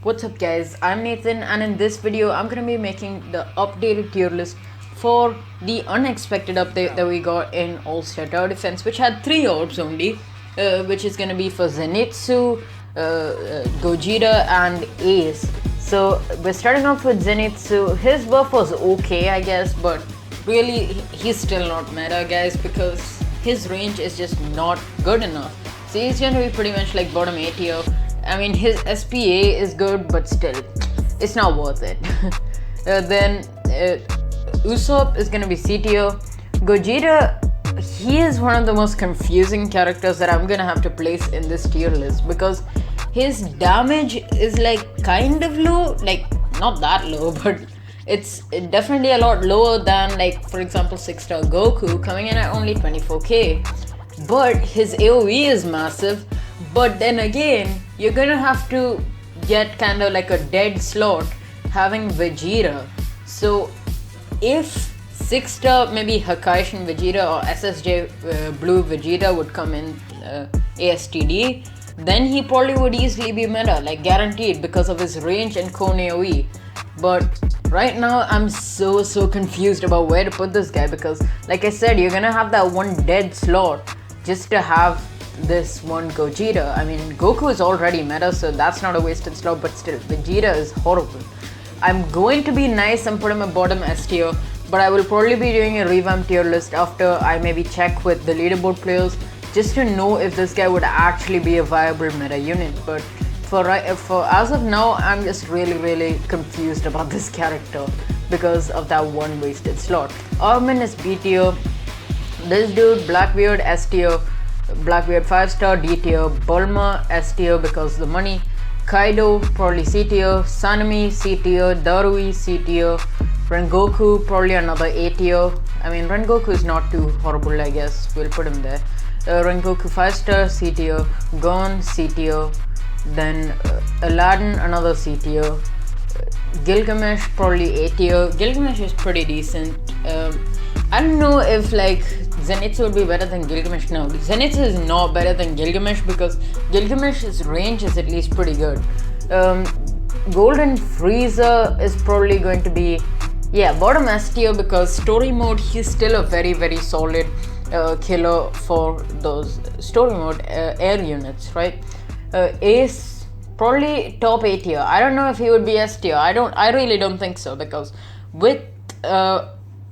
What's up guys, I'm Nathan and in this video I'm gonna be making the updated tier list for the unexpected update that we got in All-Star Tower Defense, which had 3 orbs only, which is gonna be for Zenitsu, Gogeta and Ace. So we're starting off with Zenitsu. His buff was okay I guess, but really he's still not meta guys because his range is just not good enough. So he's gonna be pretty much like bottom 8 tier. I mean, his SPA is good, but still, it's not worth it. Then Usopp is gonna be C tier. Gogeta, he is one of the most confusing characters that I'm gonna have to place in this tier list because his damage is like kind of low, like not that low, but it's definitely a lot lower than, like, for example, 6-star Goku coming in at only 24k. But his AoE is massive. But then again, you're gonna have to get kind of like a dead slot having Vegeta. So if 6-star maybe Hakaishin Vegeta or SSJ Blue Vegeta would come in ASTD, then he probably would easily be meta, like guaranteed, because of his range and cone AoE. But right now I'm so confused about where to put this guy because, like I said, you're gonna have that one dead slot just to have this one Gogeta. I mean, Goku is already meta, so that's not a wasted slot, but still, Vegeta is horrible. I'm going to be nice and put him at bottom S tier, but I will probably be doing a revamp tier list after I maybe check with the leaderboard players just to know if this guy would actually be a viable meta unit. But for as of now, I'm just really confused about this character because of that one wasted slot. Armin is B tier. This dude, Blackbeard, S tier. Blackbeard 5-star, D tier. Bulma, S tier because of the money. Kaido, probably C tier. Sanemi, C tier. Darui, C tier. Rengoku, probably another A tier. I mean, Rengoku is not too horrible, I guess. We'll put him there. Rengoku 5-star, C tier. Gon, C tier. Then Aladdin, another C tier. Gilgamesh, probably A tier. Gilgamesh is pretty decent. I don't know if like Zenitsu would be better than Gilgamesh. No, Zenitsu is not better than Gilgamesh because Gilgamesh's range is at least pretty good. Golden Frieza is probably going to be, bottom S tier because story mode, he's still a very solid killer for those story mode air units, right? Ace, probably top A tier. I don't know if he would be S tier. I really don't think so because with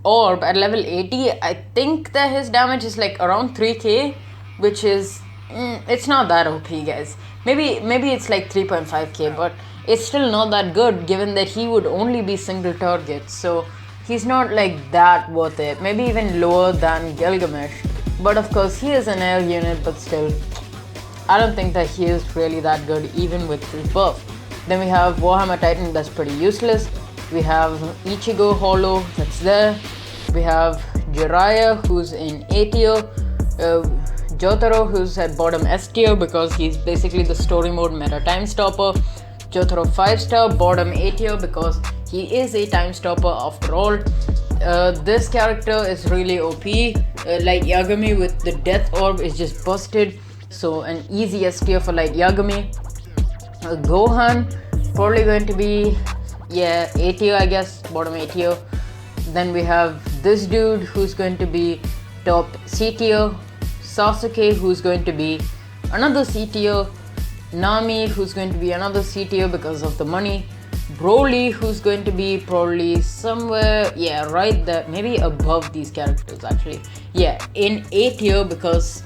Orb at level 80, I think that his damage is like around 3k, which is it's not that OP guys. Maybe it's like 3.5k, but it's still not that good given that he would only be single target, so he's not like that worth it. Maybe even lower than Gilgamesh, but of course he is an air unit, but still I don't think that he is really that good even with his buff. Then we have Warhammer Titan, that's pretty useless. We have Ichigo Hollow, that's there. We have Jiraiya, who's in A tier. Jotaro, who's at bottom S tier because he's basically the story mode meta time stopper. Jotaro 5-star, bottom A tier because he is a time stopper after all. This character is really OP. Light Yagami with the death orb is just busted. So an easy S tier for Light Yagami. Gohan, probably going to be A tier I guess, bottom A tier. Then we have this dude who's going to be top C tier. Sasuke, who's going to be another C tier. Nami, who's going to be another C tier because of the money. Broly, who's going to be probably somewhere, right there, maybe above these characters actually. In A tier because,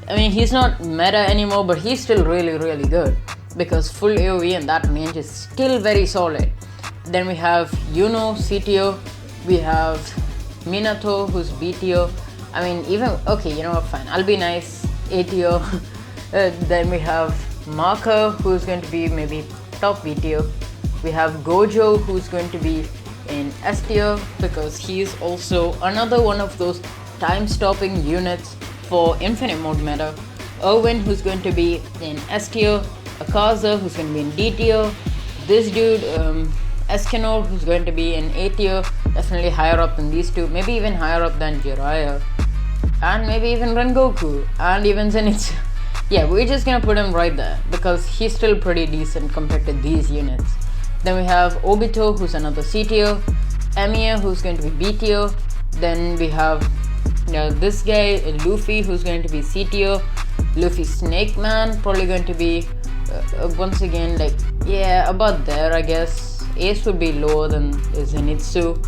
I mean, he's not meta anymore, but he's still really good because full AoE and that range is still very solid. Then we have Yuno, C tier. We have Minato, who's B tier. I mean, even, okay, you know what, fine, I'll be nice, A tier. Then we have Maka, who's going to be maybe top B tier. We have Gojo, who's going to be in S tier because he's also another one of those time-stopping units for infinite mode meta. Erwin, who's going to be in S tier. Akaza, who's going to be in D tier. This dude, Escanor, who's going to be in A tier, definitely higher up than these two, maybe even higher up than Jiraiya, and maybe even Rengoku, and even Zenitsu. Yeah, we're just gonna put him right there because he's still pretty decent compared to these units. Then we have Obito, who's another C tier, Emiya, who's going to be B tier. Then we have this guy, Luffy, who's going to be C tier. Luffy Snake Man, probably going to be once again like, yeah, about there, I guess. Ace would be lower than Zenitsu,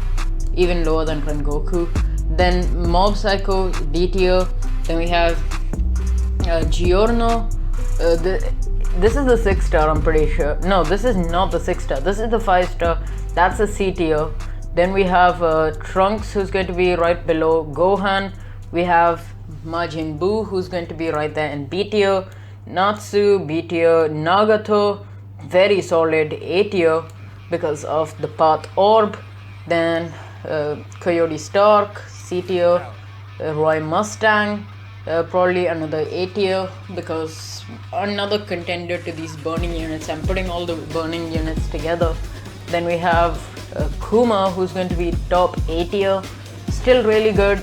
even lower than Rengoku. Then Mob Psycho, D tier. Then we have Giorno. This is the 6 star, I'm pretty sure. No, this is not the 6 star. This is the 5 star. That's a C tier. Then we have Trunks, who's going to be right below Gohan. We have Majin Buu, who's going to be right there in B tier. Natsu, B tier. Nagato, very solid A tier because of the Path Orb. Then Coyote Stark, C tier. Roy Mustang, probably another A tier because another contender to these burning units. I'm putting all the burning units together. Then we have Kuma, who's going to be top A tier. Still really good,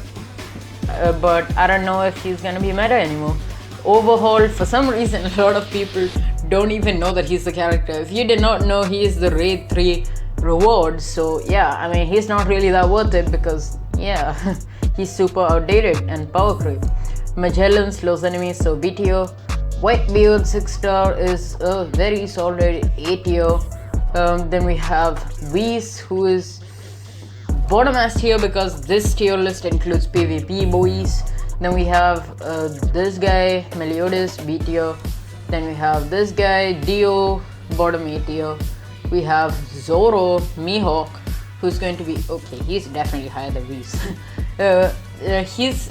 but I don't know if he's gonna be meta anymore. Overhaul, for some reason a lot of people don't even know that he's the character. If you did not know, he is the raid 3 reward, so yeah, I mean, he's not really that worth it because yeah, he's super outdated and power creep. Magellan slows enemies, so B tier. Whitebeard 6 star is a very solid A tier. Then we have Whis, who is bottom S tier because this tier list includes PvP boys. Then we have this guy, Meliodas, B tier. Then we have this guy, Dio, bottom A tier. We have Zoro, Mihawk, who's going to be, okay, he's definitely higher than Whis.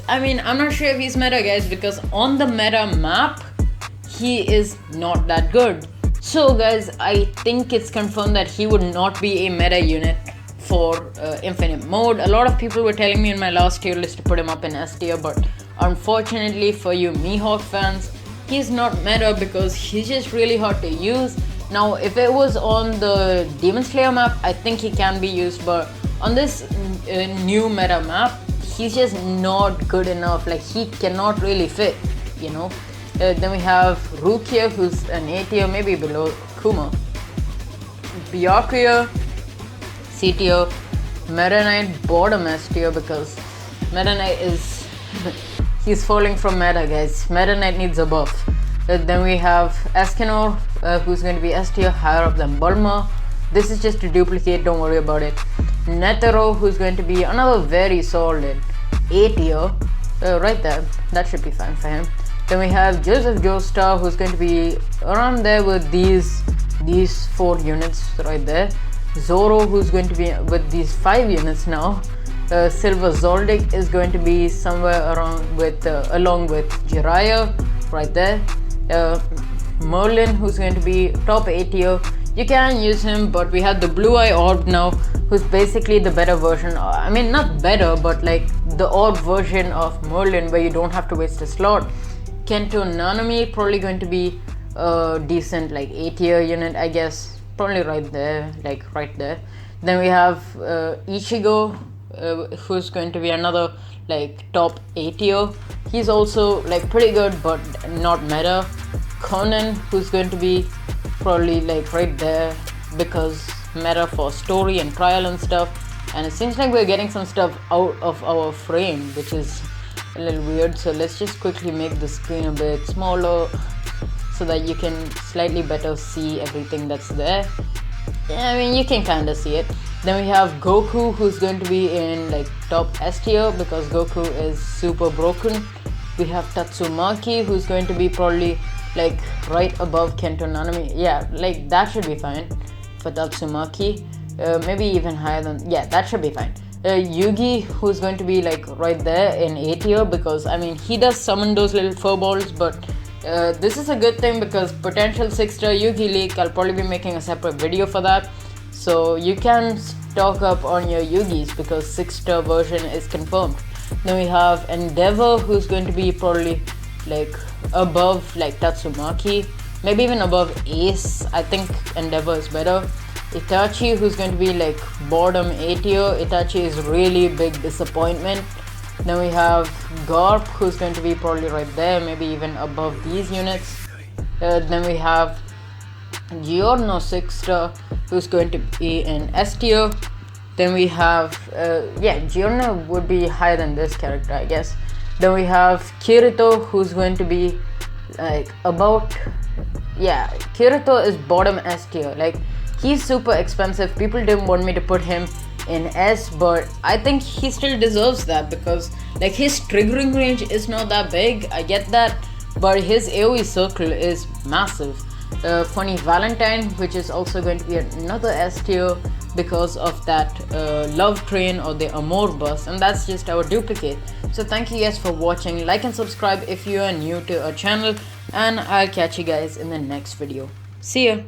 I'm not sure if he's meta, guys, because on the meta map, he is not that good. So guys, I think it's confirmed that he would not be a meta unit for infinite mode. A lot of people were telling me in my last tier list to put him up in S tier, but unfortunately for you Mihawk fans, he's not meta because he's just really hard to use. Now if it was on the Demon Slayer map, I think he can be used, but on this new meta map, he's just not good enough. Like, he cannot really fit, you know. Then we have Rukia, who's an A tier, maybe below Kuma. Byakuya, C tier. Meta Knight, bottom S tier because Meta Knight is he's falling from meta, guys. Meta Knight needs a buff. Then we have Escanor, who's going to be S tier, higher up than Bulma. This is just a duplicate, don't worry about it. Netero, who's going to be another very solid A tier, right there. That should be fine for him. Then we have Joseph Joestar, who's going to be around there with these 4 units right there. Zoro, who's going to be with these 5 units now. Silver Zoldyck is going to be somewhere around with along with Jiraiya right there. Merlin, who's going to be top A tier. You can use him, but we have the Blue Eye Orb now, who's basically the better version. I mean, not better, but like the orb version of Merlin, where you don't have to waste a slot. Kento Nanami, probably going to be a decent like A tier unit, I guess. Probably right there, like right there. Then we have Ichigo, who's going to be another like top A tier. He's also like pretty good, but not meta. Conan, who's going to be probably like right there because meta for story and trial and stuff. And it seems like we're getting some stuff out of our frame, which is a little weird. So let's just quickly make the screen a bit smaller so that you can slightly better see everything that's there. Yeah, I mean, you can kind of see it. Then we have Goku, who's going to be in like top S tier because Goku is super broken. We have Tatsumaki, who's going to be probably like right above Kento Nanami. Yeah, like that should be fine for Tatsumaki. Maybe even higher than, yeah, that should be fine. Yugi, who's going to be like right there in A tier because I mean, he does summon those little furballs, but this is a good thing because potential 6-star Yugi leak, I'll probably be making a separate video for that. So you can stock up on your Yugis because 6-star version is confirmed. Then we have Endeavor, who's going to be probably like above like Tatsumaki, maybe even above Ace. I think Endeavor is better. Itachi, who's going to be like bottom A tier. Itachi is really big disappointment. Then we have Garp, who's going to be probably right there, maybe even above these units. Then we have Giorno 6-star, who's going to be in S tier. Then we have, Giorno would be higher than this character, I guess. Then we have Kirito, who's going to be like Kirito is bottom S tier. Like, he's super expensive. People didn't want me to put him in S, but I think he still deserves that because like his triggering range is not that big. I get that, but his AoE circle is massive. Funny Valentine, which is also going to be another S tier because of that love train or the Amor bus, and that's just our duplicate. So thank you guys for watching. Like and subscribe if you are new to our channel, and I'll catch you guys in the next video. See ya.